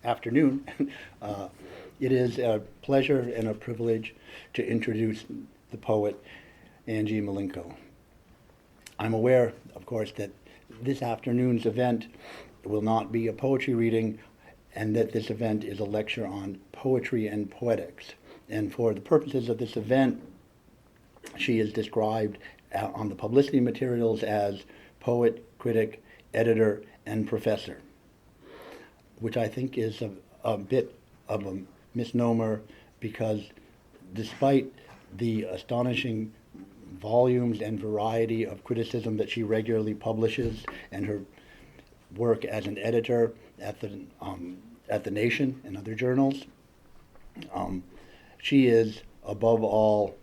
afternoon. It is a pleasure and a privilege to introduce the poet Ange Mlinko. I'm aware, of course, that this afternoon's event will not be a poetry reading, and that this event is a lecture on poetry and poetics. And for the purposes of this event, she is described on the publicity materials as poet, critic, editor, and professor, which I think is a bit of a misnomer, because despite the astonishing volumes and variety of criticism that she regularly publishes, and her work as an editor at the Nation and other journals, she is, above all,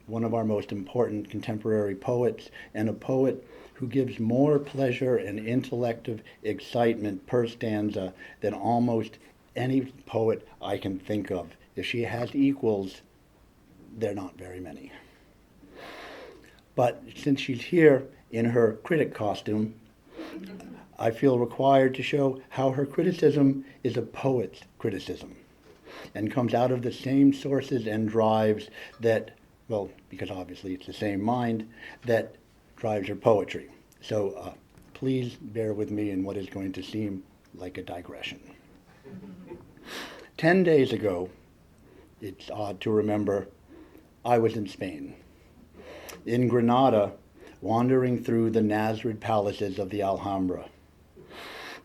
one of our most important contemporary poets, and a poet who gives more pleasure and intellective excitement per stanza than almost any poet I can think of. If she has equals, they're not very many. But since she's here in her critic costume, I feel required to show how her criticism is a poet's criticism, and comes out of the same sources and drives that, well, because obviously it's the same mind, that drives her poetry. So please bear with me in what is going to seem like a digression. 10 days ago, it's odd to remember, I was in Spain. In Granada, wandering through the Nasrid palaces of the Alhambra,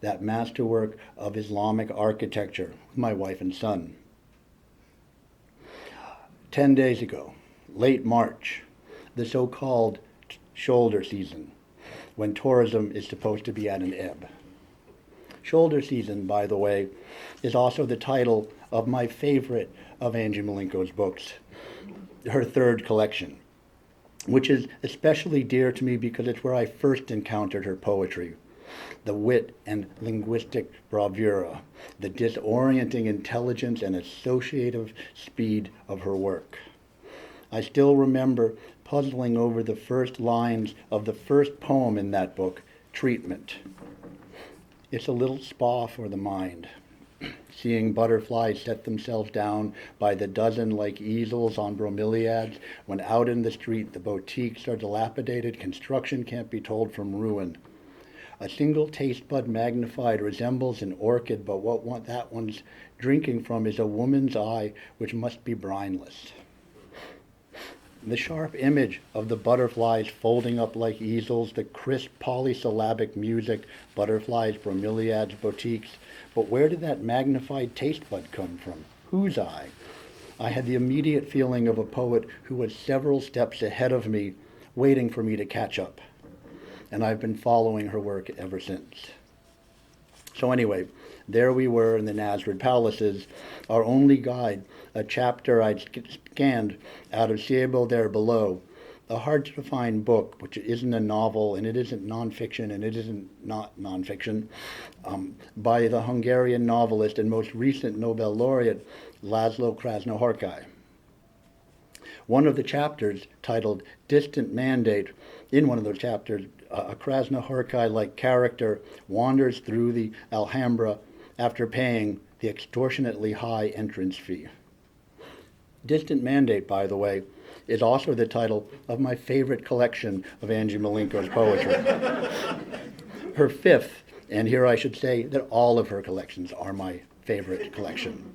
that masterwork of Islamic architecture, with my wife and son. 10 days ago, late March, the so-called shoulder season, when tourism is supposed to be at an ebb. Shoulder season, by the way, is also the title of my favorite of Ange Mlinko's books, her third collection, which is especially dear to me because it's where I first encountered her poetry. The wit and linguistic bravura, the disorienting intelligence and associative speed of her work. I still remember puzzling over the first lines of the first poem in that book, Treatment. It's a little spa for the mind, seeing butterflies set themselves down by the dozen like easels on bromeliads, when out in the street the boutiques are dilapidated, construction can't be told from ruin. A single taste bud magnified resembles an orchid, but what that one's drinking from is a woman's eye, which must be brineless. The sharp image of the butterflies folding up like easels, the crisp polysyllabic music, butterflies, bromeliads, boutiques. But where did that magnified taste bud come from? Whose eye? I had the immediate feeling of a poet who was several steps ahead of me, waiting for me to catch up. And I've been following her work ever since. So anyway, there we were in the Nasrid palaces, our only guide, a chapter I'd scanned out of Cielo There Below, a hard-to-find book, which isn't a novel, and it isn't nonfiction, and it isn't not nonfiction, by the Hungarian novelist and most recent Nobel laureate, Laszlo Krasznahorkai. One of the chapters, titled Distant Mandate, in one of those chapters, a Krasznahorkai-like character wanders through the Alhambra after paying the extortionately high entrance fee. Distant Mandate, by the way, is also the title of my favorite collection of Ange Mlinko's poetry. Her fifth, and here I should say that all of her collections are my favorite collection.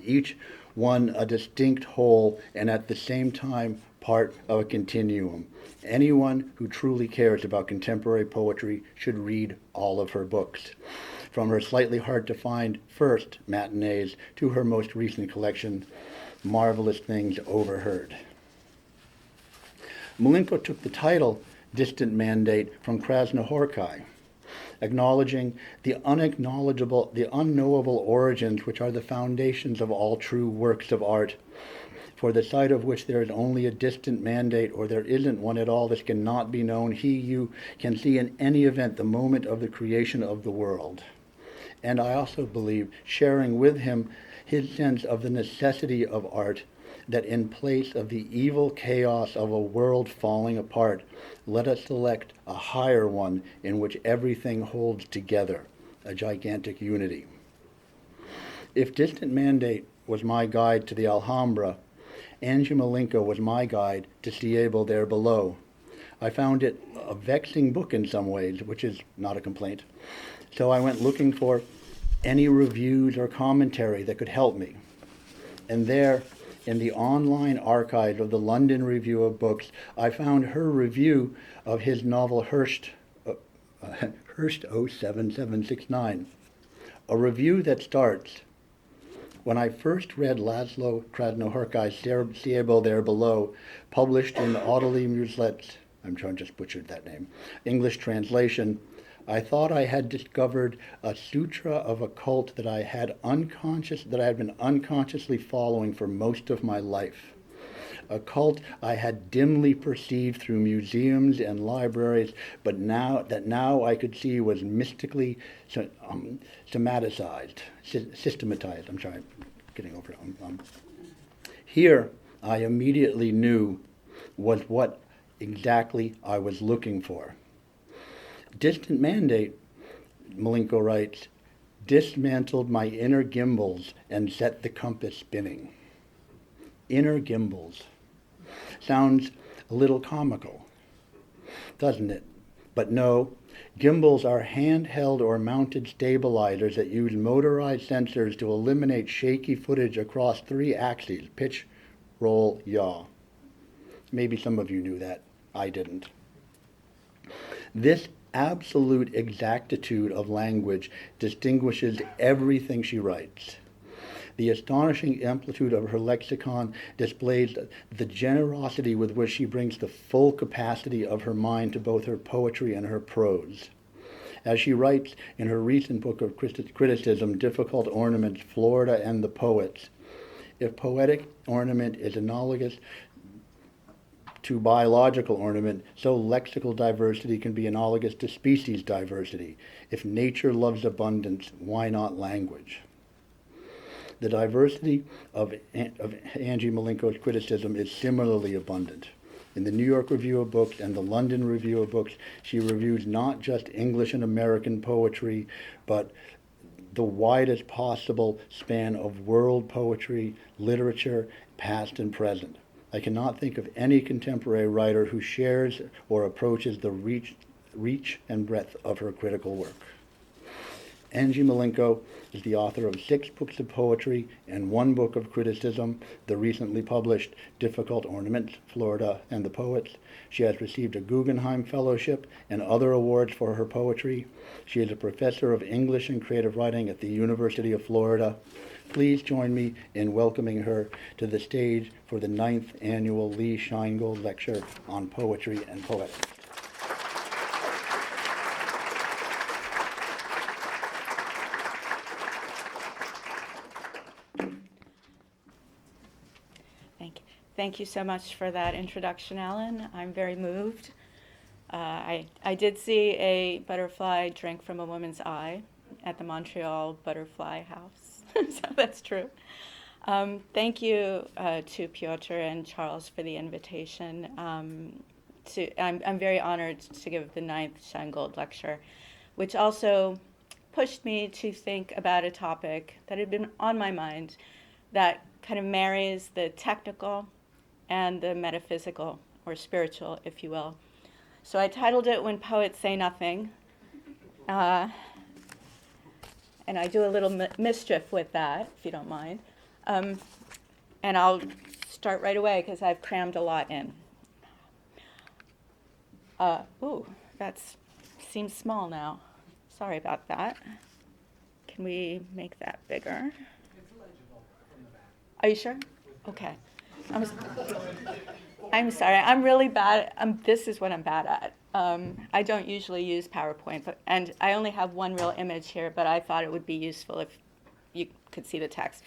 Each one a distinct whole, and at the same time part of a continuum. Anyone who truly cares about contemporary poetry should read all of her books, from her slightly hard-to-find first matinees to her most recent collection, Marvelous Things Overheard. Mlinko took the title Distant Mandate from Krasznahorkai, acknowledging the unacknowledgeable, the unknowable origins which are the foundations of all true works of art, for the sight of which there is only a distant mandate, or there isn't one at all, that cannot be known. You can see in any event the moment of the creation of the world. And I also believe, sharing with him his sense of the necessity of art, that in place of the evil chaos of a world falling apart, let us select a higher one in which everything holds together, a gigantic unity. If Distant Mandate was my guide to the Alhambra, Ange Mlinko was my guide to Cielo There Below. I found it a vexing book in some ways, which is not a complaint. So I went looking for any reviews or commentary that could help me. And there, in the online archive of the London Review of Books, I found her review of his novel Hurst 07769, a review that starts, "When I first read Laszlo Krasnohorkai's Cielo There Below, published in Audley Muslet's," I'm trying to just butchered that name, English translation, "I thought I had discovered a sutra of a cult that I had been unconsciously following for most of my life. A cult I had dimly perceived through museums and libraries, but now I could see was mystically systematized. I'm sorry, getting over it. Here, I immediately knew was what exactly I was looking for. Distant Mandate," Mlinko writes, "dismantled my inner gimbals and set the compass spinning." Inner gimbals. Sounds a little comical, doesn't it? But no, gimbals are handheld or mounted stabilizers that use motorized sensors to eliminate shaky footage across 3 axes: pitch, roll, yaw. Maybe some of you knew that. I didn't. This absolute exactitude of language distinguishes everything she writes. The astonishing amplitude of her lexicon displays the generosity with which she brings the full capacity of her mind to both her poetry and her prose. As she writes in her recent book of criticism, Difficult Ornaments, Florida and the Poets, if poetic ornament is analogous to biological ornament, so lexical diversity can be analogous to species diversity. If nature loves abundance, why not language? The diversity of Ange Mlinko's criticism is similarly abundant. In the New York Review of Books and the London Review of Books, she reviews not just English and American poetry, but the widest possible span of world poetry, literature, past and present. I cannot think of any contemporary writer who shares or approaches the reach and breadth of her critical work. Ange Mlinko is the author of 6 books of poetry and 1 book of criticism, the recently published Difficult Ornaments, Florida and the Poets. She has received a Guggenheim Fellowship and other awards for her poetry. She is a professor of English and creative writing at the University of Florida. Please join me in welcoming her to the stage for the 9th annual Lee Scheingold Lecture on Poetry and Poetics. Thank you so much for that introduction, Alan. I'm very moved. I did see a butterfly drink from a woman's eye at the Montreal Butterfly House, so that's true. Thank you to Piotr and Charles for the invitation. I'm very honored to give the 9th Scheingold Lecture, which also pushed me to think about a topic that had been on my mind that kind of marries the technical and the metaphysical, or spiritual, if you will. So I titled it When Poets Say Nothing, and I do a little mischief with that, if you don't mind. And I'll start right away because I've crammed a lot in. That seems small now. Sorry about that. Can we make that bigger? It's legible from the back. Are you sure? Okay. I'm sorry. I'm really bad. This is what I'm bad at. I don't usually use PowerPoint, and I only have one real image here, but I thought it would be useful if you could see the text.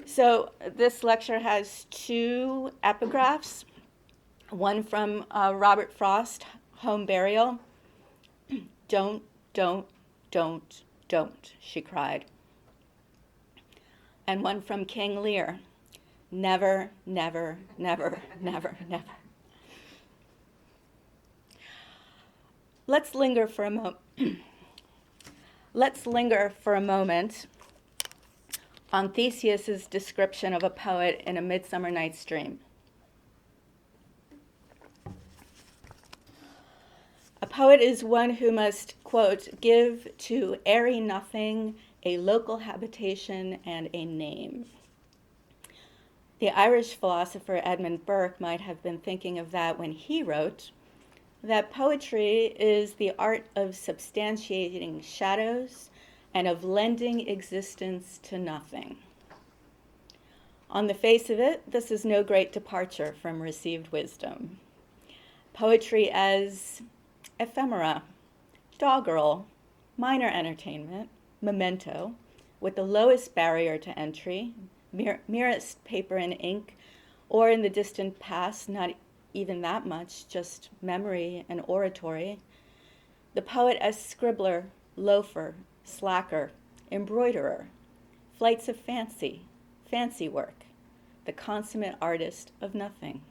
So this lecture has 2 epigraphs, one from Robert Frost, Home Burial. Don't, she cried. And one from King Lear. Never, never, never, never, never. Let's linger for a moment. let's linger for a moment on Theseus's description of a poet in A Midsummer Night's Dream. A poet is one who must, quote, give to airy nothing a local habitation and a name. The Irish philosopher Edmund Burke might have been thinking of that when he wrote that poetry is the art of substantiating shadows and of lending existence to nothing. On the face of it, this is no great departure from received wisdom. Poetry as ephemera, doggerel, minor entertainment, memento, with the lowest barrier to entry, merest paper and ink, or in the distant past, not even that much, just memory and oratory. The poet as scribbler, loafer, slacker, embroiderer, flights of fancy, fancy work, the consummate artist of nothing.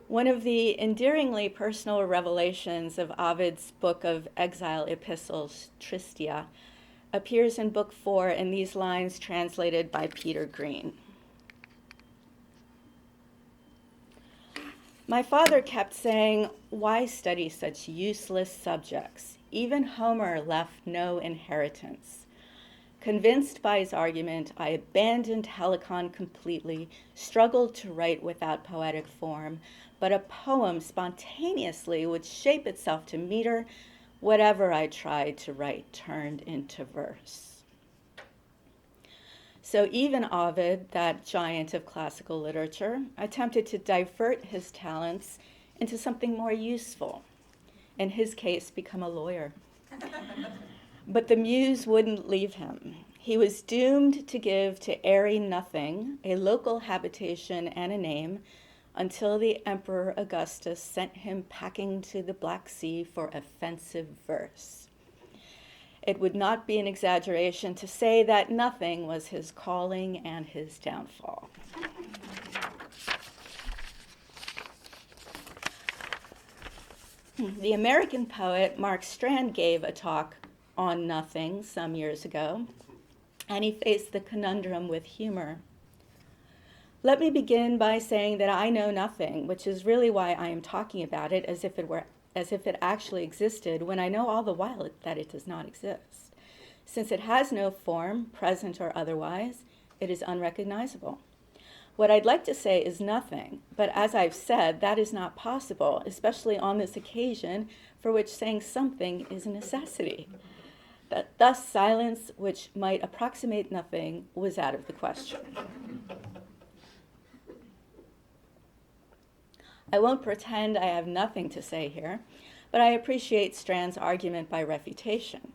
One of the endearingly personal revelations of Ovid's book of exile epistles, Tristia, appears in Book 4 in these lines translated by Peter Green. My father kept saying, "Why study such useless subjects? Even Homer left no inheritance." Convinced by his argument, I abandoned Helicon completely, struggled to write without poetic form, but a poem spontaneously would shape itself to meter. Whatever I tried to write turned into verse. So even Ovid, that giant of classical literature, attempted to divert his talents into something more useful. In his case, become a lawyer. But the muse wouldn't leave him. He was doomed to give to airy nothing a local habitation and a name until the Emperor Augustus sent him packing to the Black Sea for offensive verse. It would not be an exaggeration to say that nothing was his calling and his downfall. The American poet Mark Strand gave a talk on nothing some years ago, and he faced the conundrum with humor. Let me begin by saying that I know nothing, which is really why I am talking about it as if it actually existed, when I know all the while that it does not exist. Since it has no form, present or otherwise, it is unrecognizable. What I'd like to say is nothing, but as I've said, that is not possible, especially on this occasion for which saying something is a necessity. Thus, silence, which might approximate nothing, was out of the question. I won't pretend I have nothing to say here, but I appreciate Strand's argument by refutation.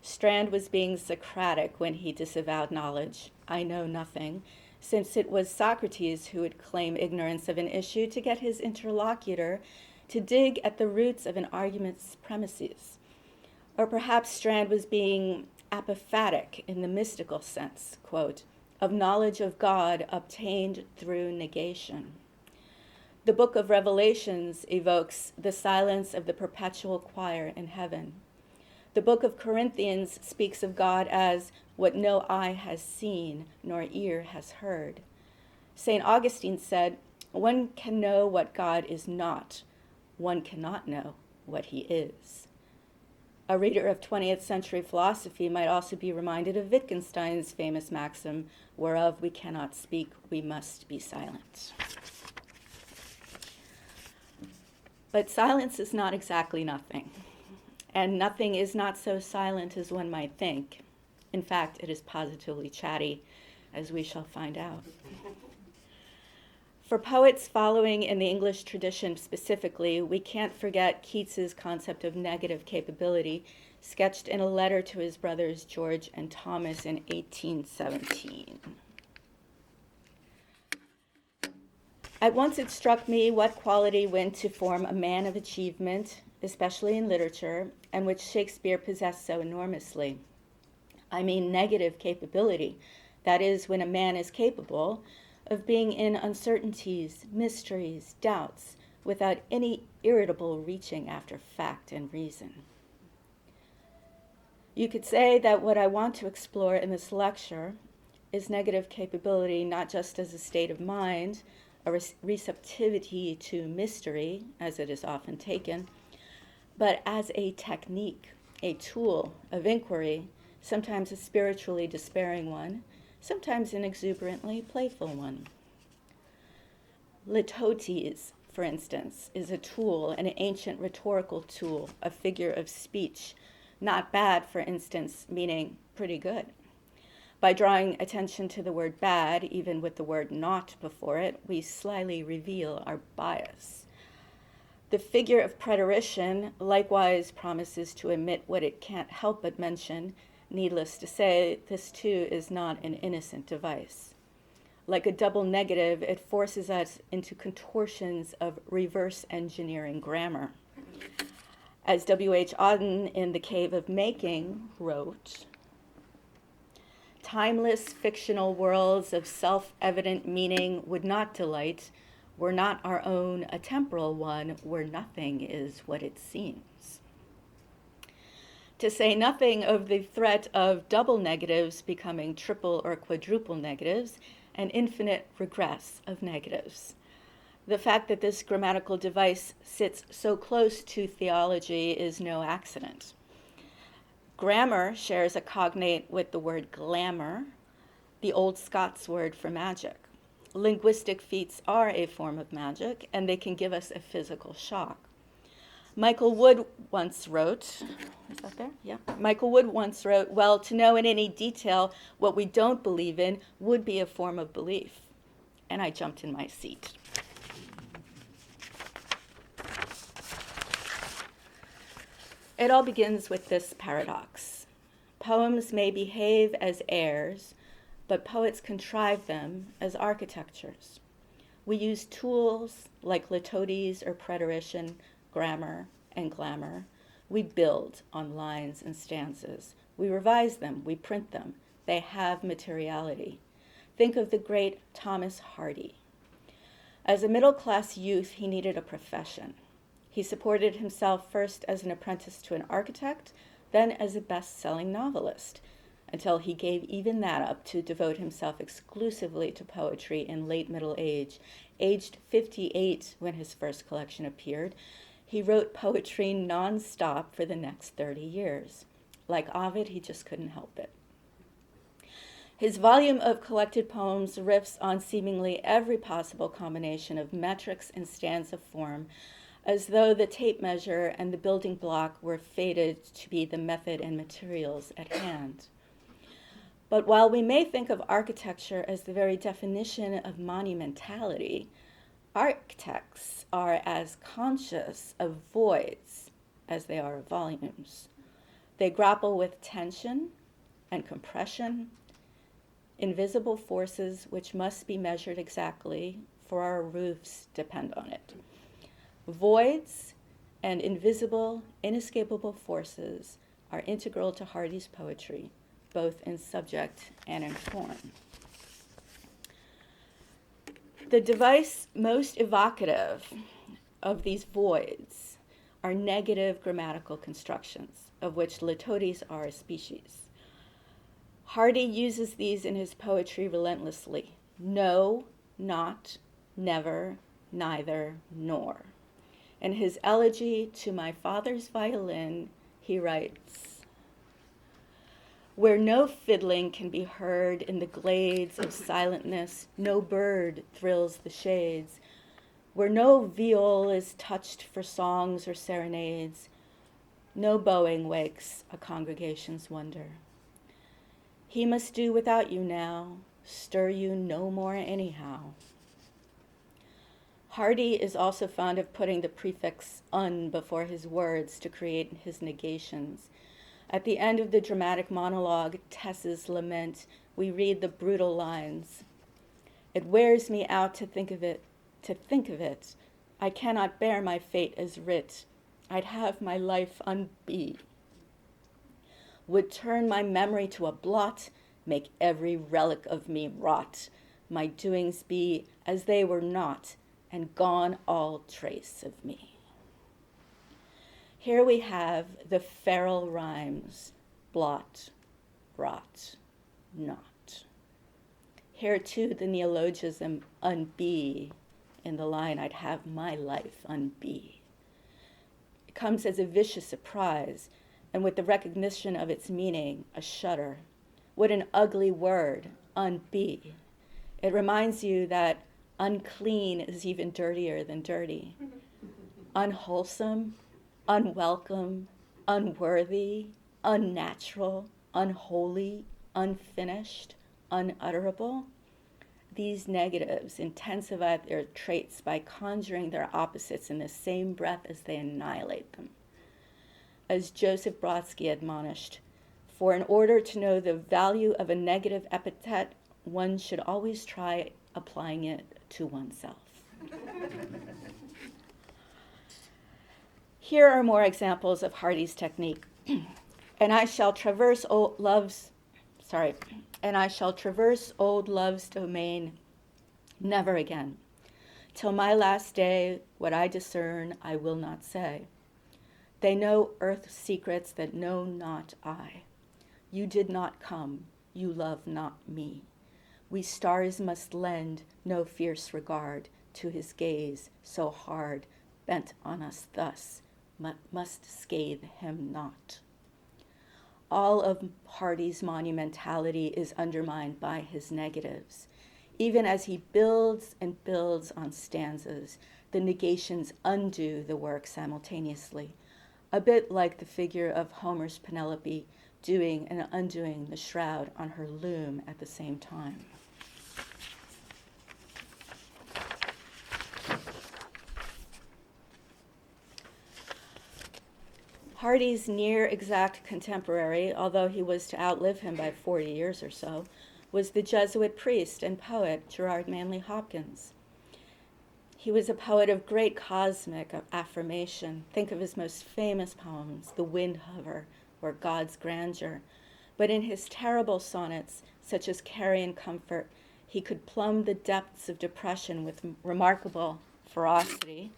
Strand was being Socratic when he disavowed knowledge, I know nothing, since it was Socrates who would claim ignorance of an issue to get his interlocutor to dig at the roots of an argument's premises. Or perhaps Strand was being apophatic in the mystical sense, quote, of knowledge of God obtained through negation. The book of Revelations evokes the silence of the perpetual choir in heaven. The book of Corinthians speaks of God as what no eye has seen, nor ear has heard. St. Augustine said, one can know what God is not. One cannot know what he is. A reader of 20th century philosophy might also be reminded of Wittgenstein's famous maxim, whereof we cannot speak, we must be silent. But silence is not exactly nothing, and nothing is not so silent as one might think. In fact, it is positively chatty, as we shall find out. For poets following in the English tradition specifically, we can't forget Keats's concept of negative capability, sketched in a letter to his brothers George and Thomas in 1817. At once it struck me what quality went to form a man of achievement, especially in literature, and which Shakespeare possessed so enormously. I mean negative capability, that is, when a man is capable of being in uncertainties, mysteries, doubts, without any irritable reaching after fact and reason. You could say that what I want to explore in this lecture is negative capability not just as a state of mind, a receptivity to mystery, as it is often taken, but as a technique, a tool of inquiry, sometimes a spiritually despairing one, sometimes an exuberantly playful one. Litotes, for instance, is a tool, an ancient rhetorical tool, a figure of speech, not bad, for instance, meaning pretty good. By drawing attention to the word bad, even with the word not before it, we slyly reveal our bias. The figure of preterition likewise promises to omit what it can't help but mention. Needless to say, this too is not an innocent device. Like a double negative, it forces us into contortions of reverse engineering grammar. As W.H. Auden in The Cave of Making wrote, timeless fictional worlds of self-evident meaning would not delight were not our own a temporal one where nothing is what it seems. To say nothing of the threat of double negatives becoming triple or quadruple negatives and infinite regress of negatives. The fact that this grammatical device sits so close to theology is no accident. Grammar shares a cognate with the word glamour, the old Scots word for magic. Linguistic feats are a form of magic, and they can give us a physical shock. Michael Wood once wrote, is that there? Yeah. Michael Wood once wrote, well, to know in any detail what we don't believe in would be a form of belief. And I jumped in my seat. It all begins with this paradox. Poems may behave as airs, but poets contrive them as architectures. We use tools like litotes or preterition, grammar, and glamour. We build on lines and stanzas. We revise them, we print them. They have materiality. Think of the great Thomas Hardy. As a middle-class youth, he needed a profession. He supported himself first as an apprentice to an architect, then as a best-selling novelist, until he gave even that up to devote himself exclusively to poetry in late middle age. Aged 58 when his first collection appeared, he wrote poetry non-stop for the next 30 years. Like Ovid, he just couldn't help it. His volume of collected poems riffs on seemingly every possible combination of metrics and stanza form, as though the tape measure and the building block were fated to be the method and materials at hand. But while we may think of architecture as the very definition of monumentality, architects are as conscious of voids as they are of volumes. They grapple with tension and compression, invisible forces which must be measured exactly, for our roofs depend on it. Voids and invisible, inescapable forces are integral to Hardy's poetry, both in subject and in form. The device most evocative of these voids are negative grammatical constructions, of which litotes are a species. Hardy uses these in his poetry relentlessly. No, not, never, neither, nor. In his elegy to my father's violin, he writes, where no fiddling can be heard in the glades of silentness, no bird thrills the shades, where no viol is touched for songs or serenades, no bowing wakes a congregation's wonder. He must do without you now, stir you no more anyhow. Hardy is also fond of putting the prefix un before his words to create his negations. At the end of the dramatic monologue, Tess's Lament, we read the brutal lines. It wears me out to think of it, to think of it. I cannot bear my fate as writ. I'd have my life unbe. Would turn my memory to a blot, make every relic of me rot. My doings be as they were not, and gone all trace of me. Here we have the feral rhymes blot, rot, not. Here too the neologism unbe in the line, I'd have my life unbe. It comes as a vicious surprise, and with the recognition of its meaning, a shudder. What an ugly word, unbe. It reminds you that unclean is even dirtier than dirty. Unwholesome, unwelcome, unworthy, unnatural, unholy, unfinished, unutterable. These negatives intensify their traits by conjuring their opposites in the same breath as they annihilate them. As Joseph Brodsky admonished, for in order to know the value of a negative epithet, one should always try applying it to oneself. Here are more examples of Hardy's technique. And I shall traverse old love's domain never again. Till my last day, what I discern, I will not say. They know earth's secrets that know not I. You did not come, you love not me. We stars must lend no fierce regard to his gaze so hard, bent on us thus, must scathe him not. All of Hardy's monumentality is undermined by his negatives. Even as he builds and builds on stanzas, the negations undo the work simultaneously, a bit like the figure of Homer's Penelope doing and undoing the shroud on her loom at the same time. Hardy's near exact contemporary, although he was to outlive him by 40 years or so, was the Jesuit priest and poet Gerard Manley Hopkins. He was a poet of great cosmic affirmation. Think of his most famous poems, The Wind Hover or God's Grandeur. But in his terrible sonnets, such as Carrion Comfort, he could plumb the depths of depression with remarkable ferocity.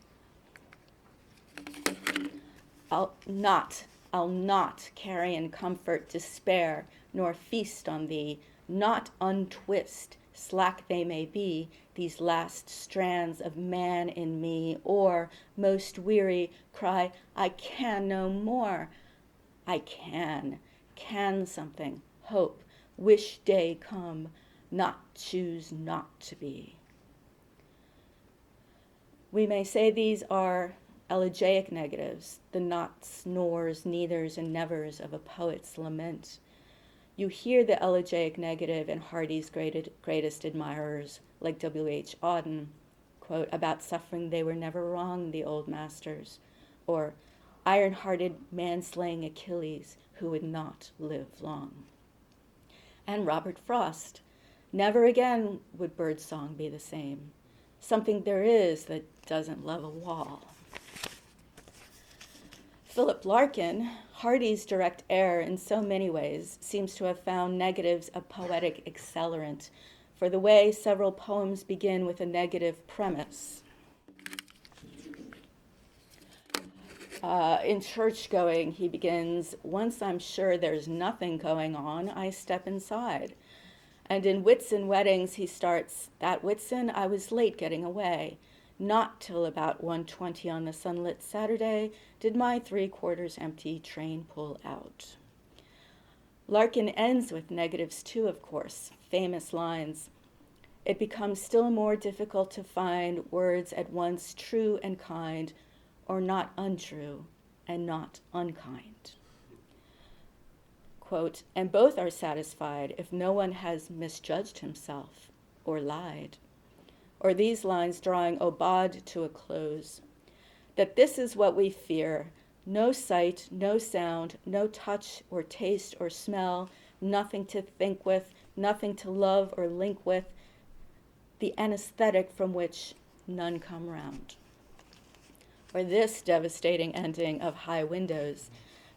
I'll not carry in comfort despair, nor feast on thee, not untwist, slack they may be, these last strands of man in me, or, most weary, cry, I can no more. I can something, hope, wish day come, not choose not to be. We may say these are elegiac negatives, the nots, nors, neithers, and nevers of a poet's lament. You hear the elegiac negative in Hardy's greatest admirers, like W.H. Auden, quote, about suffering they were never wrong, the old masters, or iron-hearted, man-slaying Achilles who would not live long. And Robert Frost, never again would birdsong be the same, something there is that doesn't love a wall. Philip Larkin, Hardy's direct heir in so many ways, seems to have found negatives a poetic accelerant for the way several poems begin with a negative premise. In Church-Going, he begins, once I'm sure there's nothing going on, I step inside. And in Whitsun Weddings, he starts, that Whitsun, I was late getting away. Not till about 1:20 on the sunlit Saturday did my 3/4 empty train pull out. Larkin ends with negatives too, of course, famous lines. It becomes still more difficult to find words at once true and kind, or not untrue and not unkind. Quote, and both are satisfied if no one has misjudged himself or lied. Or these lines drawing Aubade to a close, that this is what we fear, no sight, no sound, no touch or taste or smell, nothing to think with, nothing to love or link with, the anesthetic from which none come round. Or this devastating ending of High Windows,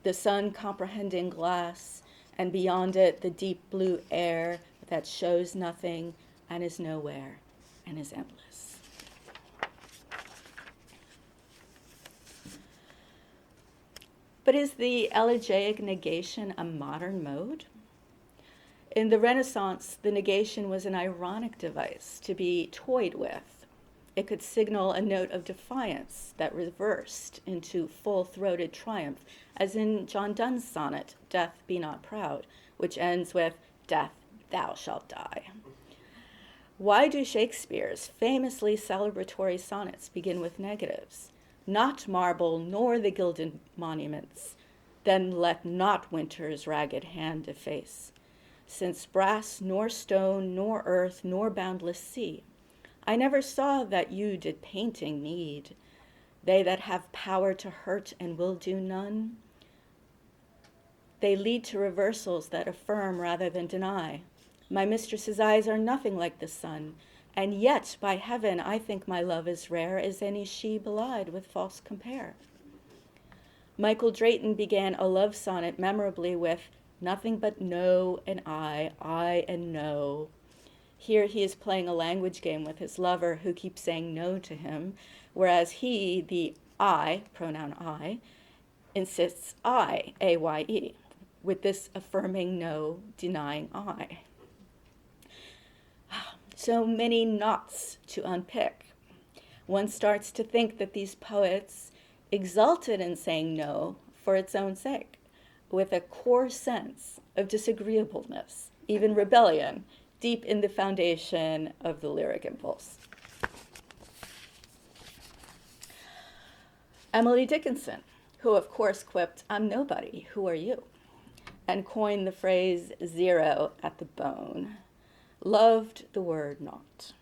the sun comprehending glass, and beyond it the deep blue air that shows nothing and is nowhere and is endless. But is the elegiac negation a modern mode? In the Renaissance, the negation was an ironic device to be toyed with. It could signal a note of defiance that reversed into full-throated triumph, as in John Donne's sonnet, Death Be Not Proud, which ends with, Death, thou shalt die. Why do Shakespeare's famously celebratory sonnets begin with negatives? Not marble nor the gilded monuments, then let not winter's ragged hand deface. Since brass nor stone nor earth nor boundless sea, I never saw that you did painting need. They that have power to hurt and will do none, they lead to reversals that affirm rather than deny. My mistress's eyes are nothing like the sun, and yet, by heaven, I think my love as rare as any she belied with false compare. Michael Drayton began a love sonnet memorably with, nothing but no and I and no. Here he is playing a language game with his lover who keeps saying no to him, whereas he, the I, pronoun I, insists I, A-Y-E, with this affirming no, denying I. So many knots to unpick. One starts to think that these poets exulted in saying no for its own sake, with a core sense of disagreeableness, even rebellion, deep in the foundation of the lyric impulse. Emily Dickinson, who of course quipped, I'm nobody, who are you? And coined the phrase zero at the bone, loved the word not.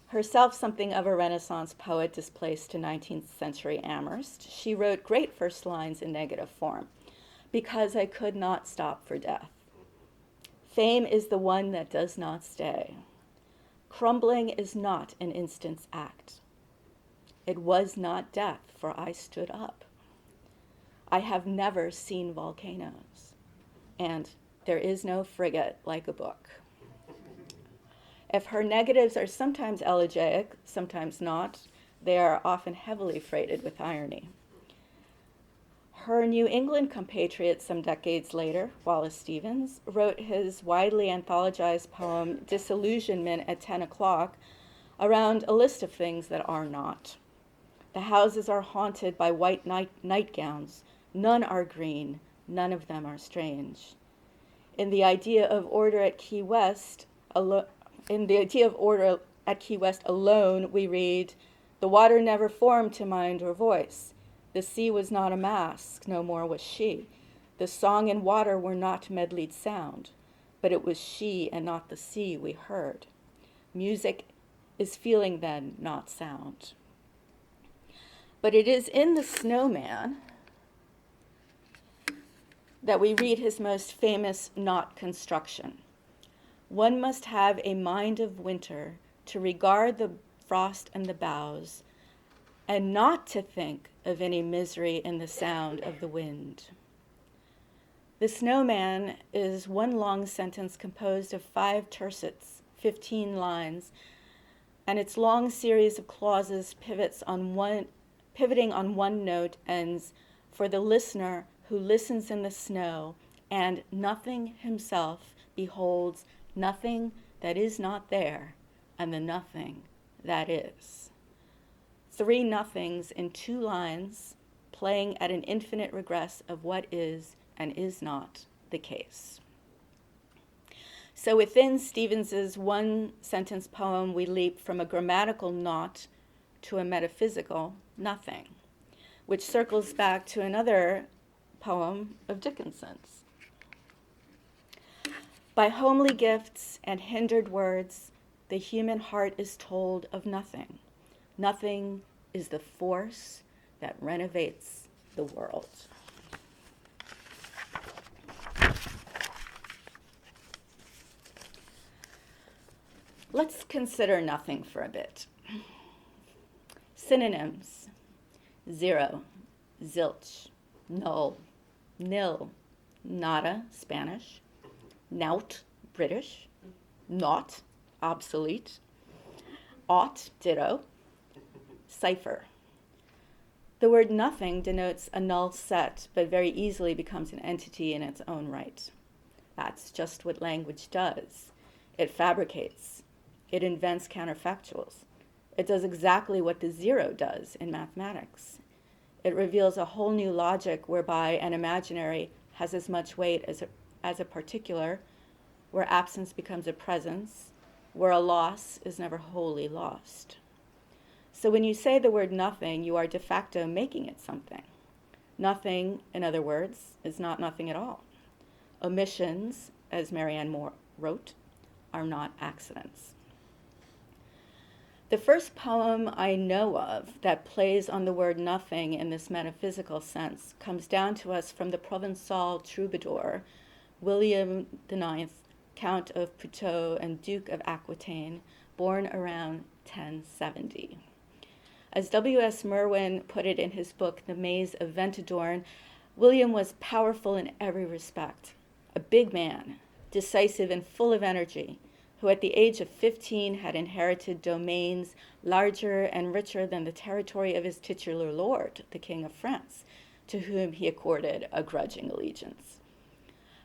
Herself something of a Renaissance poet displaced to 19th century Amherst, she wrote great first lines in negative form, because I could not stop for death. Fame is the one that does not stay. Crumbling is not an instant's act. It was not death, for I stood up. I have never seen volcanoes, and there is no frigate like a book. If her negatives are sometimes elegiac, sometimes not, they are often heavily freighted with irony. Her New England compatriot some decades later, Wallace Stevens, wrote his widely anthologized poem Disillusionment at 10 o'clock around a list of things that are not. The houses are haunted by white nightgowns. None are green. None of them are strange. In the idea of order at Key West, alone, we read, the water never formed to mind or voice. The sea was not a mask, no more was she. The song and water were not medleyed sound, but it was she and not the sea we heard. Music is feeling then, not sound. But it is in The Snowman that we read his most famous not construction. One must have a mind of winter to regard the frost and the boughs, and not to think of any misery in the sound of the wind. The Snowman is one long sentence composed of 5 tercets, 15 lines, and its long series of clauses pivoting on one note ends, for the listener who listens in the snow, and nothing himself beholds nothing that is not there, and the nothing that is. 3 nothings in 2 lines, playing at an infinite regress of what is and is not the case. So within Stevens's one-sentence poem, we leap from a grammatical not to a metaphysical nothing, which circles back to another poem of Dickinson's. By homely gifts and hindered words, the human heart is told of nothing. Nothing is the force that renovates the world. Let's consider nothing for a bit. Synonyms: zero, zilch, null, nil, nada, Spanish, nout, British, not, obsolete, ought, ditto, cipher. The word nothing denotes a null set, but very easily becomes an entity in its own right. That's just what language does. It fabricates. It invents counterfactuals. It does exactly what the zero does in mathematics. It reveals a whole new logic whereby an imaginary has as much weight as a particular, where absence becomes a presence, where a loss is never wholly lost. So when you say the word nothing, you are de facto making it something. Nothing, in other words, is not nothing at all. Omissions, as Marianne Moore wrote, are not accidents. The first poem I know of that plays on the word nothing in this metaphysical sense comes down to us from the Provençal troubadour, William IX, Count of Puteaux and Duke of Aquitaine, born around 1070. As W.S. Merwin put it in his book, The Maze of Ventadorn, William was powerful in every respect, a big man, decisive and full of energy, who at the age of 15 had inherited domains larger and richer than the territory of his titular lord, the King of France, to whom he accorded a grudging allegiance.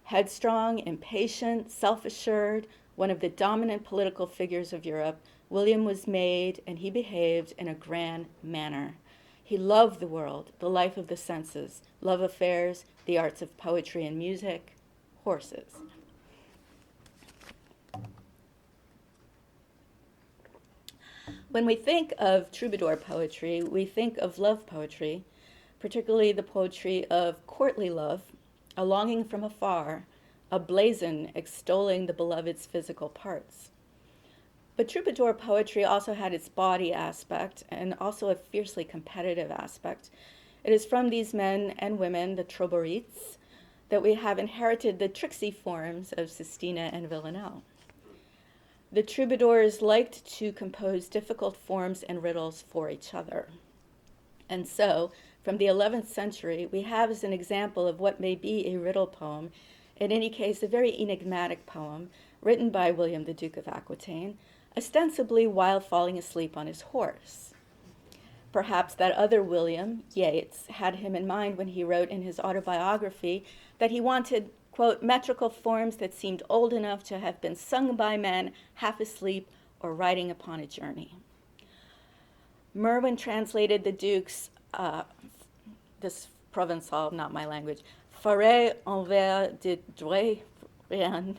Headstrong, impatient, self-assured, one of the dominant political figures of Europe, William was made and he behaved in a grand manner. He loved the world, the life of the senses, love affairs, the arts of poetry and music, horses. When we think of troubadour poetry, we think of love poetry, particularly the poetry of courtly love, a longing from afar, a blazon extolling the beloved's physical parts. But troubadour poetry also had its body aspect and also a fiercely competitive aspect. It is from these men and women, the trouborites, that we have inherited the tricksy forms of Sistina and Villanelle. The troubadours liked to compose difficult forms and riddles for each other. And so, from the 11th century, we have as an example of what may be a riddle poem, in any case, a very enigmatic poem, written by William the Duke of Aquitaine, ostensibly while falling asleep on his horse. Perhaps that other William, Yeats, had him in mind when he wrote in his autobiography that he wanted, quote, metrical forms that seemed old enough to have been sung by men half asleep or riding upon a journey. Merwin translated the Duke's, this Provençal, not my language, ferai envers de droit rien,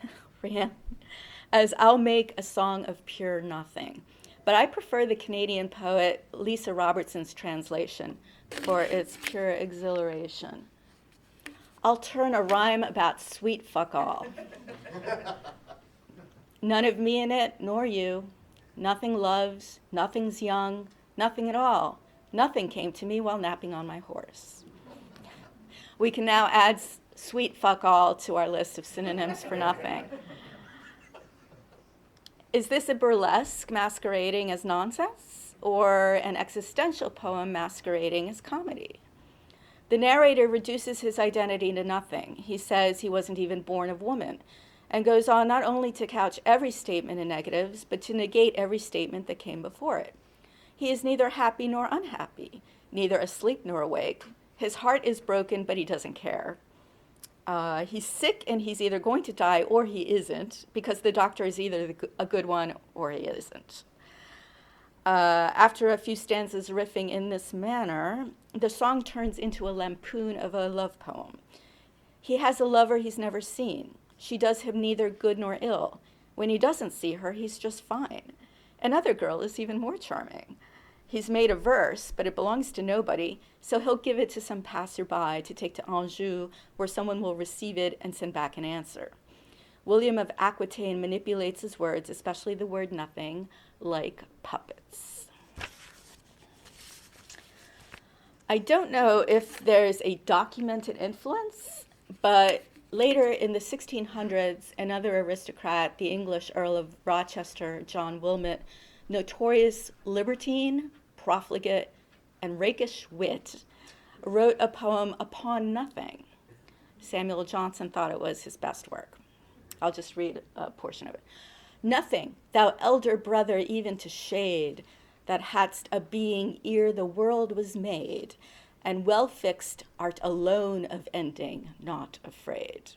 as I'll make a song of pure nothing. But I prefer the Canadian poet Lisa Robertson's translation for its pure exhilaration. I'll turn a rhyme about sweet fuck all. None of me in it, nor you. Nothing loves, nothing's young, nothing at all. Nothing came to me while napping on my horse. We can now add sweet fuck all to our list of synonyms for nothing. Is this a burlesque masquerading as nonsense, or an existential poem masquerading as comedy? The narrator reduces his identity to nothing. He says he wasn't even born of woman, and goes on not only to couch every statement in negatives, but to negate every statement that came before it. He is neither happy nor unhappy, neither asleep nor awake. His heart is broken, but he doesn't care. He's sick and he's either going to die or he isn't, because the doctor is either a good one or he isn't. After a few stanzas riffing in this manner, the song turns into a lampoon of a love poem. He has a lover he's never seen. She does him neither good nor ill. When he doesn't see her, he's just fine. Another girl is even more charming. He's made a verse, but it belongs to nobody, so he'll give it to some passerby to take to Anjou, where someone will receive it and send back an answer. William of Aquitaine manipulates his words, especially the word nothing, like puppets. I don't know if there's a documented influence, but later in the 1600s, another aristocrat, the English Earl of Rochester, John Wilmot, notorious libertine, profligate, and rakish wit, wrote a poem upon nothing. Samuel Johnson thought it was his best work. I'll just read a portion of it. Nothing, thou elder brother even to shade, that hadst a being ere the world was made, and well-fixed art alone of ending, not afraid.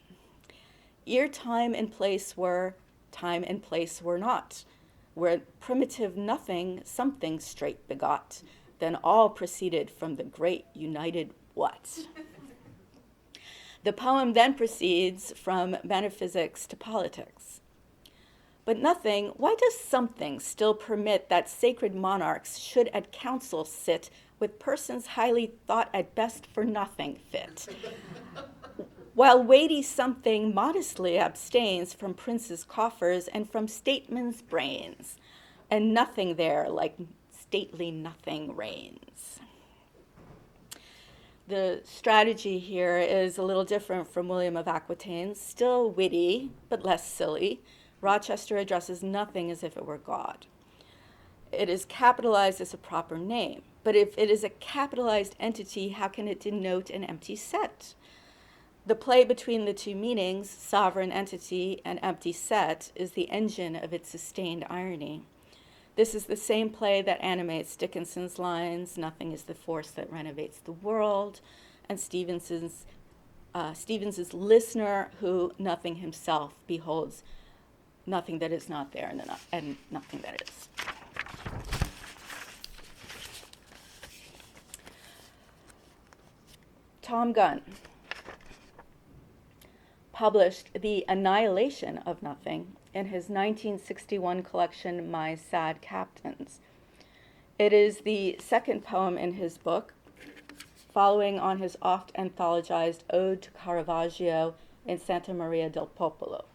Ere time and place were not, where primitive nothing something straight begot, then all proceeded from the great united what? The poem then proceeds from metaphysics to politics. But nothing, why does something still permit that sacred monarchs should at council sit with persons highly thought at best for nothing fit? While weighty something modestly abstains from princes' coffers and from statesmen's brains, and nothing there like stately nothing reigns. The strategy here is a little different from William of Aquitaine's, still witty, but less silly. Rochester addresses nothing as if it were God. It is capitalized as a proper name, but if it is a capitalized entity, how can it denote an empty set? The play between the two meanings, sovereign entity and empty set, is the engine of its sustained irony. This is the same play that animates Dickinson's lines, "Nothing is the force that renovates the world," and Stevens's listener, who nothing himself beholds nothing that is not there and nothing that is. Tom Gunn published The Annihilation of Nothing in his 1961 collection, My Sad Captains. It is the second poem in his book, following on his oft anthologized Ode to Caravaggio in Santa Maria del Popolo.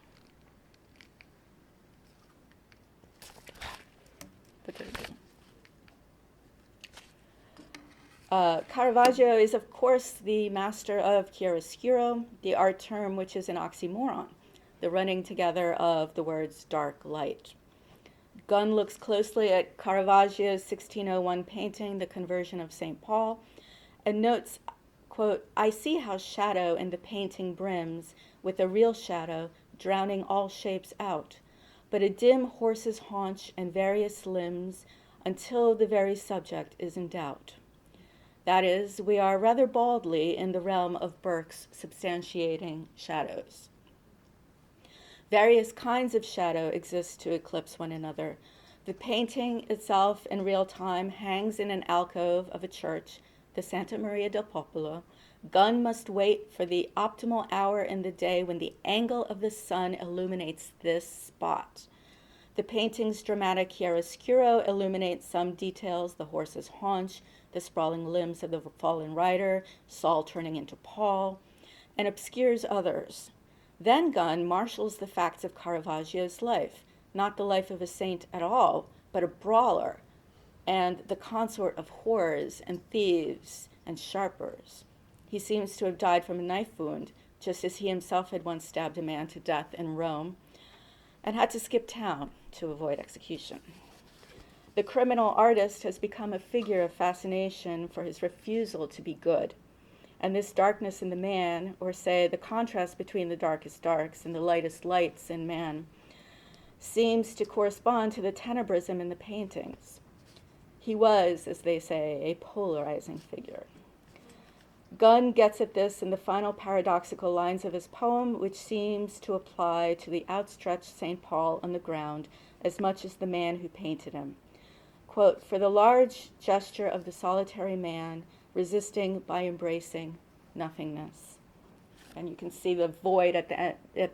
Caravaggio is, of course, the master of chiaroscuro, the art term which is an oxymoron, the running together of the words dark light. Gunn looks closely at Caravaggio's 1601 painting, The Conversion of St. Paul, and notes, quote, "I see how shadow in the painting brims with a real shadow, drowning all shapes out, but a dim horse's haunch and various limbs until the very subject is in doubt." That is, we are rather baldly in the realm of Burke's substantiating shadows. Various kinds of shadow exist to eclipse one another. The painting itself in real time hangs in an alcove of a church, the Santa Maria del Popolo. Gunn must wait for the optimal hour in the day when the angle of the sun illuminates this spot. The painting's dramatic chiaroscuro illuminates some details, the horse's haunch, the sprawling limbs of the fallen rider, Saul turning into Paul, and obscures others. Then Gunn marshals the facts of Caravaggio's life, not the life of a saint at all, but a brawler, and the consort of whores and thieves and sharpers. He seems to have died from a knife wound, just as he himself had once stabbed a man to death in Rome, and had to skip town to avoid execution. The criminal artist has become a figure of fascination for his refusal to be good. And this darkness in the man, or say the contrast between the darkest darks and the lightest lights in man, seems to correspond to the tenebrism in the paintings. He was, as they say, a polarizing figure. Gunn gets at this in the final paradoxical lines of his poem, which seems to apply to the outstretched St. Paul on the ground as much as the man who painted him. Quote, "For the large gesture of the solitary man, resisting by embracing nothingness." And you can see the void at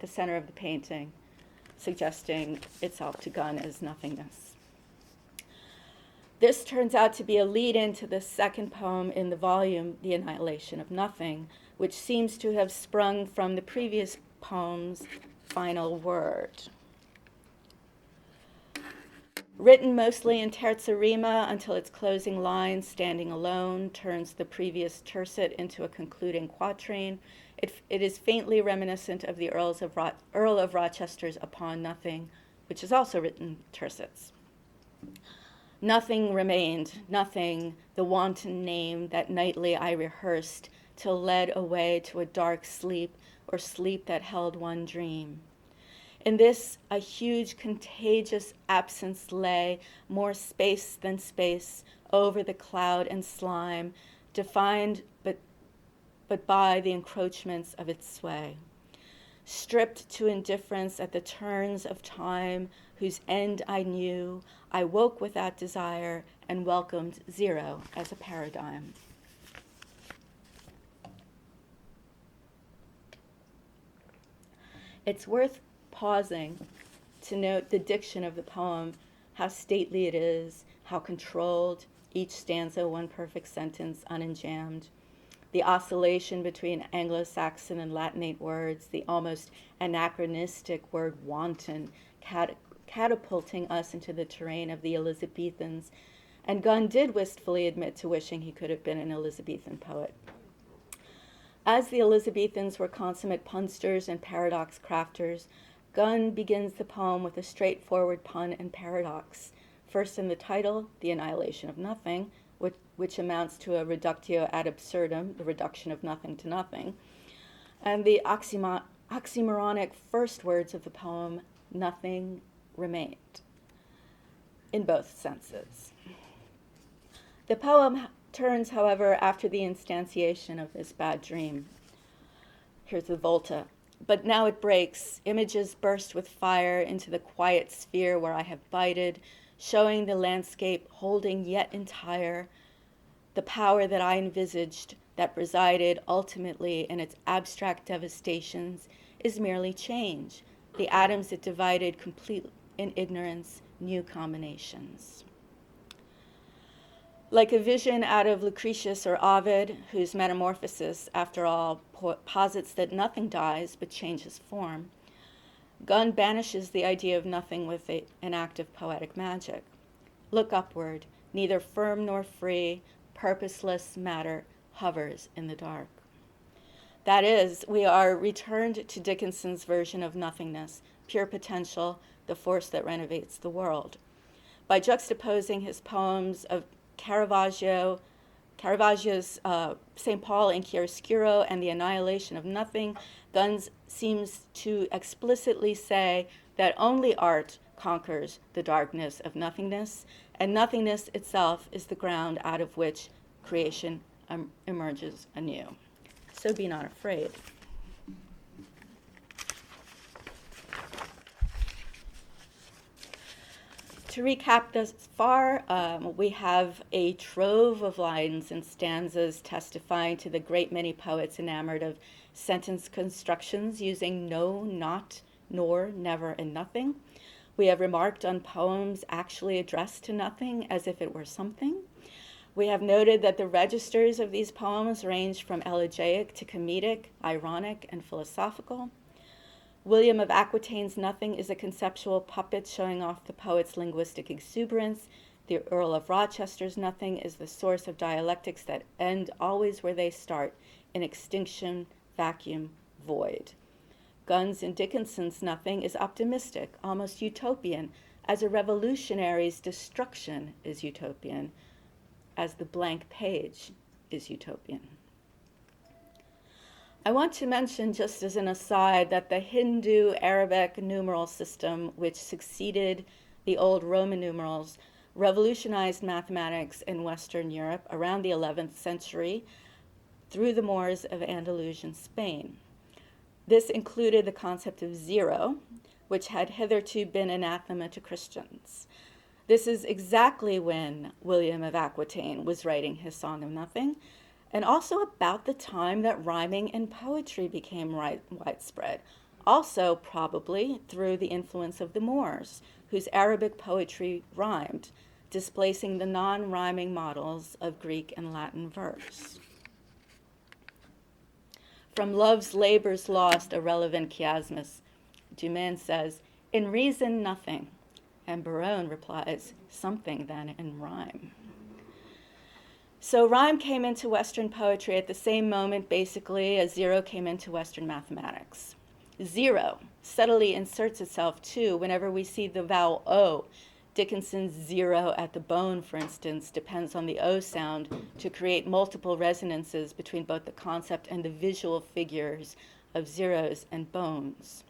the center of the painting, suggesting itself to Gunn as nothingness. This turns out to be a lead-in to the second poem in the volume, The Annihilation of Nothing, which seems to have sprung from the previous poem's final word. Written mostly in terza rima until its closing line, standing alone, turns the previous tercet into a concluding quatrain. It is faintly reminiscent of the Earl of Rochester's Upon Nothing, which is also written tercets. Nothing remained, nothing, the wanton name that nightly I rehearsed, till led away to a dark sleep, or sleep that held one dream. In this, a huge, contagious absence lay, more space than space, over the cloud and slime, defined but by the encroachments of its sway. Stripped to indifference at the turns of time, whose end I knew, I woke without desire and welcomed zero as a paradigm. It's worth pausing to note the diction of the poem, how stately it is, how controlled, each stanza one perfect sentence unenjammed. The oscillation between Anglo-Saxon and Latinate words, the almost anachronistic word wanton, catapulting us into the terrain of the Elizabethans. And Gunn did wistfully admit to wishing he could have been an Elizabethan poet. As the Elizabethans were consummate punsters and paradox crafters, Gunn begins the poem with a straightforward pun and paradox. First in the title, The Annihilation of Nothing, which amounts to a reductio ad absurdum, the reduction of nothing to nothing, and the oxymoronic first words of the poem, nothing remained, in both senses. The poem turns, however, after the instantiation of this bad dream. Here's the volta. But now it breaks. Images burst with fire into the quiet sphere where I have bided, showing the landscape holding yet entire. The power that I envisaged, that resided ultimately in its abstract devastations, is merely change. The atoms it divided complete in ignorance, new combinations. Like a vision out of Lucretius or Ovid, whose Metamorphosis, after all, posits that nothing dies but changes form, Gunn banishes the idea of nothing with an act of poetic magic. Look upward, neither firm nor free, purposeless matter hovers in the dark. That is, we are returned to Dickinson's version of nothingness, pure potential, the force that renovates the world. By juxtaposing his poems of Caravaggio's St. Paul in Chiaroscuro and The Annihilation of Nothing, Gunn seems to explicitly say that only art conquers the darkness of nothingness, and nothingness itself is the ground out of which creation emerges anew. So be not afraid. To recap thus far, we have a trove of lines and stanzas testifying to the great many poets enamored of sentence constructions using no, not, nor, never, and nothing. We have remarked on poems actually addressed to nothing as if it were something. We have noted that the registers of these poems range from elegiac to comedic, ironic, and philosophical. William of Aquitaine's Nothing is a conceptual puppet showing off the poet's linguistic exuberance. The Earl of Rochester's Nothing is the source of dialectics that end always where they start, in extinction, vacuum, void. Gunn's and Dickinson's Nothing is optimistic, almost utopian, as a revolutionary's destruction is utopian, as the blank page is utopian. I want to mention, just as an aside, that the Hindu Arabic numeral system, which succeeded the old Roman numerals, revolutionized mathematics in Western Europe around the 11th century through the Moors of Andalusian Spain. This included the concept of zero, which had hitherto been anathema to Christians. This is exactly when William of Aquitaine was writing his Song of Nothing, and also about the time that rhyming and poetry became widespread, also probably through the influence of the Moors, whose Arabic poetry rhymed, displacing the non-rhyming models of Greek and Latin verse. From Love's Labors Lost, a relevant chiasmus, Dumain says, in reason, nothing. And Barone replies, something then in rhyme. So rhyme came into Western poetry at the same moment, basically, as zero came into Western mathematics. Zero subtly inserts itself, too, whenever we see the vowel O. Dickinson's zero at the bone, for instance, depends on the O sound to create multiple resonances between both the concept and the visual figures of zeros and bones.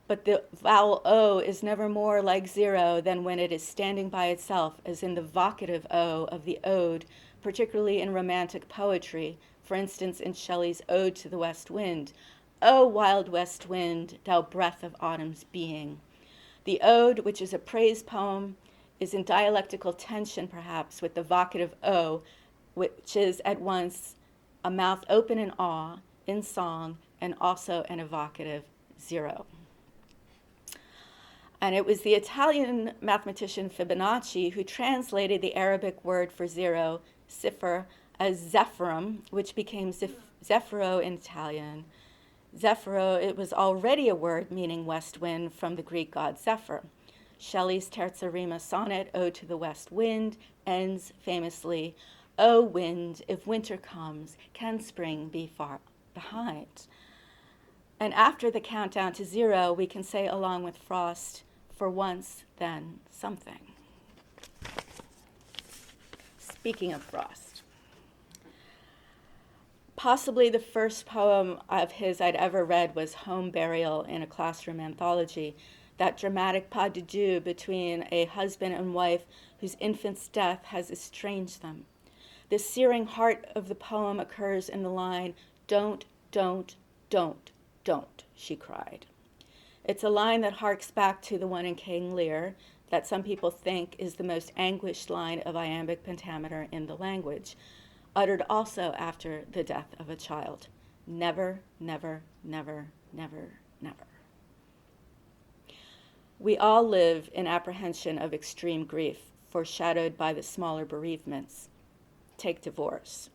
But the vowel O is never more like zero than when it is standing by itself, as in the vocative O of the ode particularly in romantic poetry, for instance in Shelley's Ode to the West Wind. O wild west wind, thou breath of autumn's being. The ode, which is a praise poem, is in dialectical tension perhaps with the vocative O, which is at once a mouth open in awe, in song, and also an evocative zero. And it was the Italian mathematician Fibonacci who translated the Arabic word for zero, cifr, as zephyrum, which became zephiro in Italian. Zephiro, it was already a word meaning west wind from the Greek god Zephyr. Shelley's terza rima sonnet, Ode to the West Wind, ends famously, O wind, if winter comes, can spring be far behind? And after the countdown to zero, we can say along with Frost, for once, then something. Speaking of Frost, possibly the first poem of his I'd ever read was Home Burial in a Classroom Anthology, that dramatic pas de deux between a husband and wife whose infant's death has estranged them. The searing heart of the poem occurs in the line, don't, she cried. It's a line that harks back to the one in King Lear that some people think is the most anguished line of iambic pentameter in the language, uttered also after the death of a child. Never, never, never, never, never. We all live in apprehension of extreme grief, foreshadowed by the smaller bereavements. Take divorce.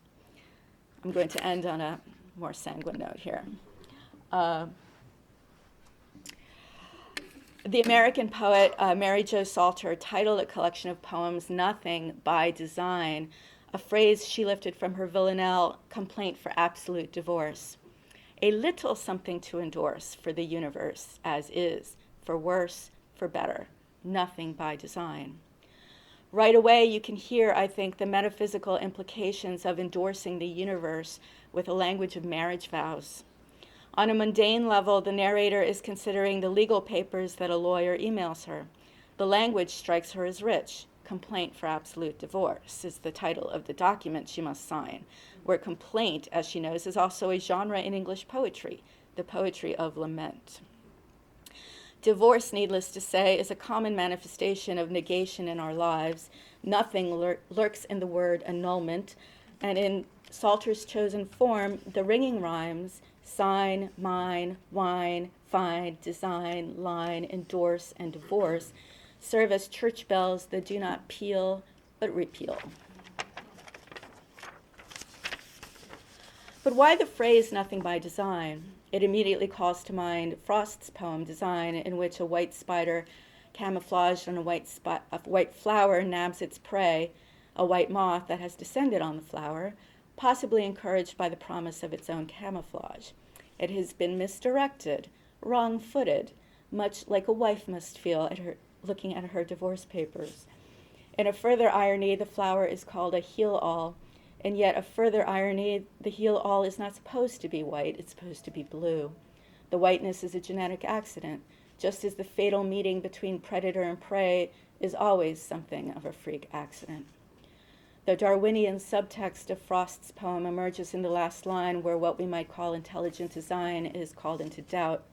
I'm going to end on a more sanguine note here. The American poet Mary Jo Salter titled a collection of poems Nothing by Design, a phrase she lifted from her villanelle Complaint for Absolute Divorce. A little something to endorse for the universe as is, for worse, for better, nothing by design. Right away, you can hear, I think, the metaphysical implications of endorsing the universe with a language of marriage vows. On a mundane level, the narrator is considering the legal papers that a lawyer emails her. The language strikes her as rich. Complaint for Absolute Divorce is the title of the document she must sign, where complaint, as she knows, is also a genre in English poetry, the poetry of lament. Divorce, needless to say, is a common manifestation of negation in our lives. Nothing lurks in the word annulment, and in Salter's chosen form, the ringing rhymes, sign, mine, wine, find, design, line, endorse, and divorce, serve as church bells that do not peal, but repeal. But why the phrase nothing by design? It immediately calls to mind Frost's poem Design, in which a white spider camouflaged on a white flower nabs its prey, a white moth that has descended on the flower, possibly encouraged by the promise of its own camouflage. It has been misdirected, wrong-footed, much like a wife must feel looking at her divorce papers. In a further irony, the flower is called a heel-all, and yet a further irony, the heel-all is not supposed to be white, it's supposed to be blue. The whiteness is a genetic accident, just as the fatal meeting between predator and prey is always something of a freak accident. The Darwinian subtext of Frost's poem emerges in the last line, where what we might call intelligent design is called into doubt.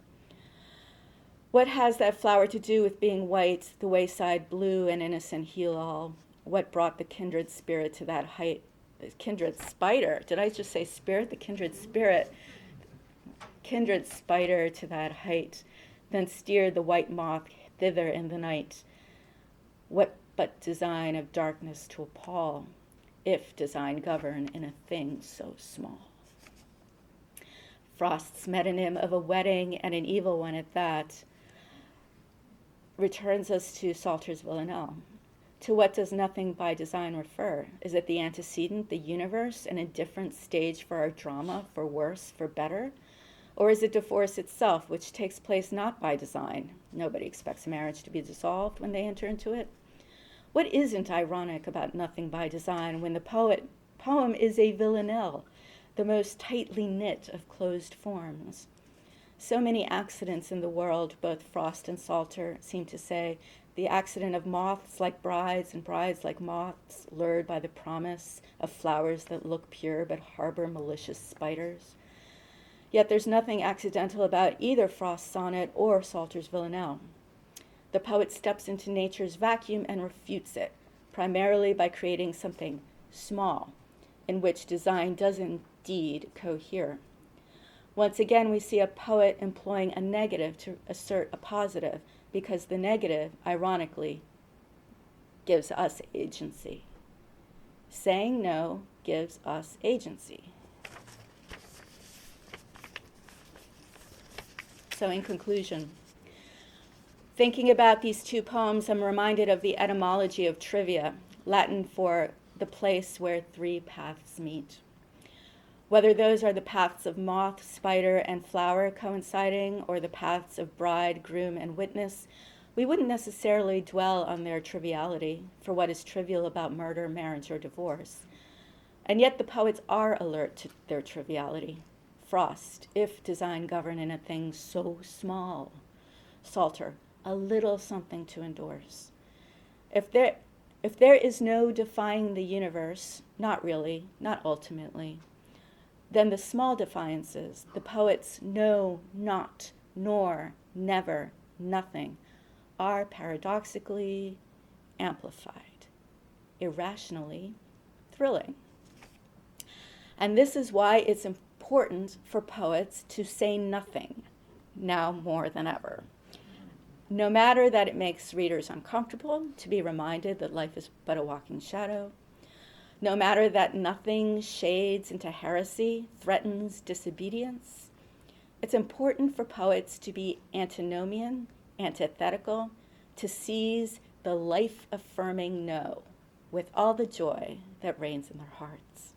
What has that flower to do with being white, the wayside blue, and innocent heel-all? What brought the kindred spirit to that height? Kindred spider, did I just say spirit? The kindred spirit. Kindred spider to that height, then steered the white moth thither in the night. What but design of darkness to appall, if design govern in a thing so small? Frost's metonym of a wedding, and an evil one at that, returns us to Salter's villanelle. To what does nothing by design refer? Is it the antecedent, the universe, an indifferent stage for our drama, for worse, for better? Or is it divorce itself, which takes place not by design? Nobody expects a marriage to be dissolved when they enter into it. What isn't ironic about nothing by design when the poem is a villanelle, the most tightly knit of closed forms? So many accidents in the world, both Frost and Salter seem to say, the accident of moths like brides and brides like moths, lured by the promise of flowers that look pure but harbor malicious spiders. Yet there's nothing accidental about either Frost's sonnet or Salter's Villanelle. The poet steps into nature's vacuum and refutes it, primarily by creating something small, in which design does indeed cohere. Once again, we see a poet employing a negative to assert a positive, because the negative, ironically, gives us agency. Saying no gives us agency. So in conclusion, thinking about these two poems, I'm reminded of the etymology of trivia, Latin for the place where three paths meet. Whether those are the paths of moth, spider, and flower coinciding, or the paths of bride, groom, and witness, we wouldn't necessarily dwell on their triviality for what is trivial about murder, marriage, or divorce. And yet the poets are alert to their triviality. Frost, if design govern in a thing so small. Salter, a little something to endorse. If there is no defying the universe, not really, not ultimately, then the small defiances, the poets' no, not, nor, never, nothing, are paradoxically amplified, irrationally thrilling. And this is why it's important for poets to say nothing, now more than ever. No matter that it makes readers uncomfortable to be reminded that life is but a walking shadow, no matter that nothing shades into heresy, threatens disobedience, it's important for poets to be antinomian, antithetical, to seize the life-affirming no with all the joy that reigns in their hearts.